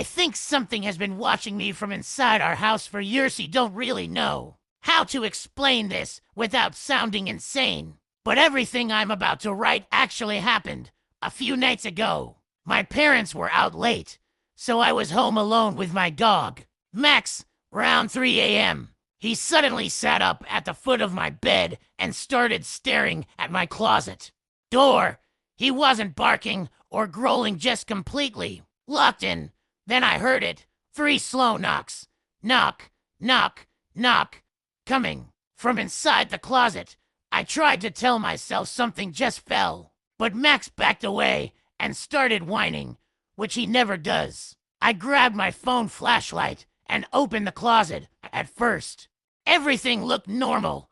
I think something has been watching me from inside our house for years. He don't really know how to explain this without sounding insane. But everything I'm about to write actually happened a few nights ago. My parents were out late, so I was home alone with my dog, Max, around 3 a.m. He suddenly sat up at the foot of my bed and started staring at my closet door. He wasn't barking or growling, just completely locked in. Then I heard it. 3 slow knocks. Knock, knock, knock. Coming from inside the closet. I tried to tell myself something just fell, but Max backed away and started whining, which he never does. I grabbed my phone flashlight and opened the closet. At first, everything looked normal.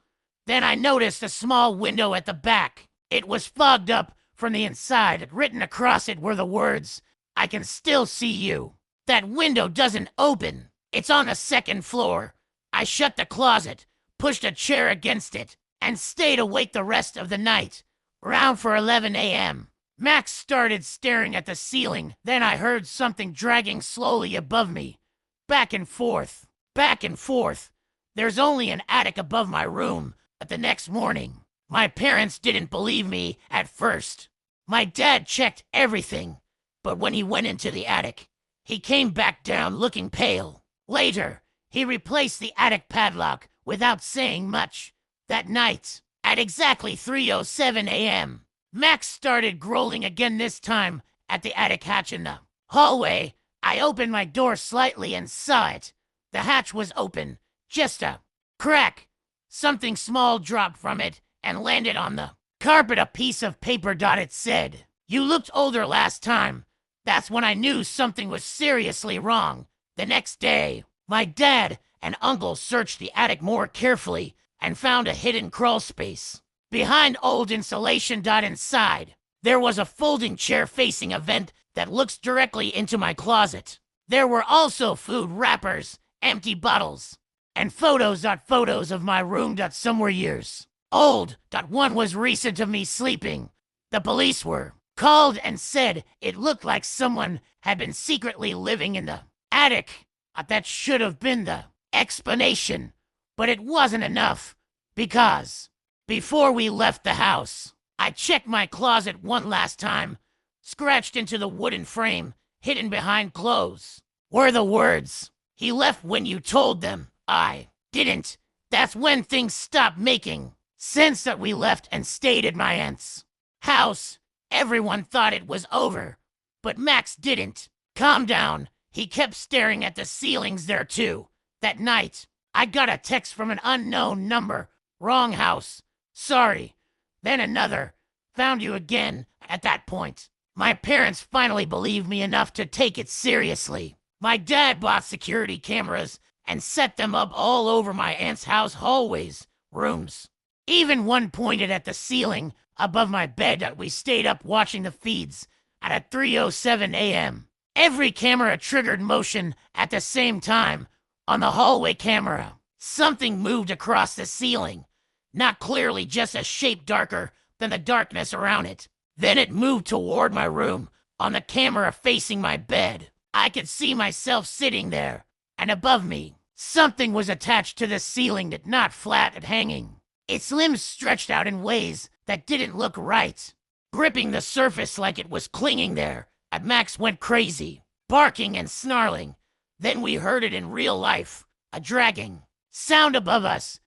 Then I noticed a small window at the back. It was fogged up from the inside. Written across it were the words, "I can still see you." That window doesn't open. It's on the second floor. I shut the closet, pushed a chair against it, and stayed awake the rest of the night. Around for 11 a.m., Max started staring at the ceiling. Then I heard something dragging slowly above me. Back and forth, back and forth. There's only an attic above my room. But the next morning, my parents didn't believe me at first. My dad checked everything, but when he went into the attic, he came back down looking pale. Later, he replaced the attic padlock without saying much. That night, at exactly 3:07 a.m., Max started growling again, this time at the attic hatch in the hallway. I opened my door slightly and saw it. The hatch was open, just a crack. Something small dropped from it and landed on the carpet. A piece of paper. It said, "You looked older last time." That's when I knew something was seriously wrong. The next day, my dad and uncle searched the attic more carefully and found a hidden crawl space behind old insulation. Inside, there was a folding chair facing a vent that looks directly into my closet. There were also food wrappers, empty bottles, and photos. Photos of my room. Some were years old. One was recent, of me sleeping. The police were called and said it looked like someone had been secretly living in the attic. That should have been the explanation, but it wasn't enough, because before we left the house, I checked my closet one last time. Scratched into the wooden frame, hidden behind clothes, were the words, "He left when you told them." I didn't. That's when things stopped making sense. That we left and stayed at my aunt's house. Everyone thought it was over, but Max didn't calm down. He kept staring at the ceilings there too. That night, I got a text from an unknown number. "Wrong house. Sorry." Then another. "Found you again." At that point, my parents finally believed me enough to take it seriously. My dad bought security cameras and set them up all over my aunt's house, hallways, rooms. Even one pointed at the ceiling above my bed. We stayed up watching the feeds at 3:07 a.m. Every camera triggered motion at the same time. On the hallway camera, something moved across the ceiling. Not clearly, just a shape darker than the darkness around it. Then it moved toward my room. On the camera facing my bed, I could see myself sitting there. And above me, something was attached to the ceiling, not flat and hanging. Its limbs stretched out in ways that didn't look right, gripping the surface like it was clinging there. And Max went crazy, barking and snarling. Then we heard it in real life, a dragging sound above us,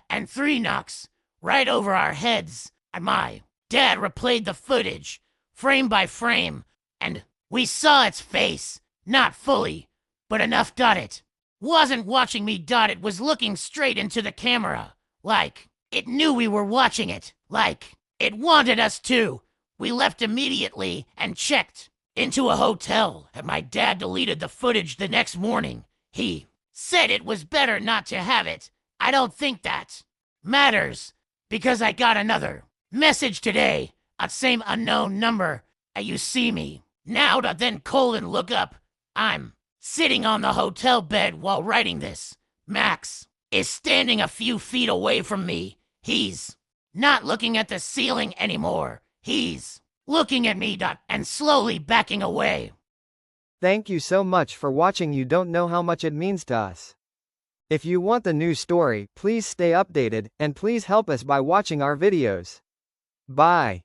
and 3 knocks right over our heads. And my dad replayed the footage, frame by frame, and we saw its face, not fully, but enough. It wasn't watching me. It was looking straight into the camera, like it knew we were watching it, like it wanted us to. We left immediately and checked into a hotel, and my dad deleted the footage the next morning. He said it was better not to have it. I don't think that matters, because I got another message today, a same unknown number. You see me now. Then look up. I'm sitting on the hotel bed while writing this. Max is standing a few feet away from me. He's not looking at the ceiling anymore. He's looking at me. And slowly backing away. Thank you so much for watching. You don't know how much it means to us. If you want the new story, please stay updated, and please help us by watching our videos. Bye.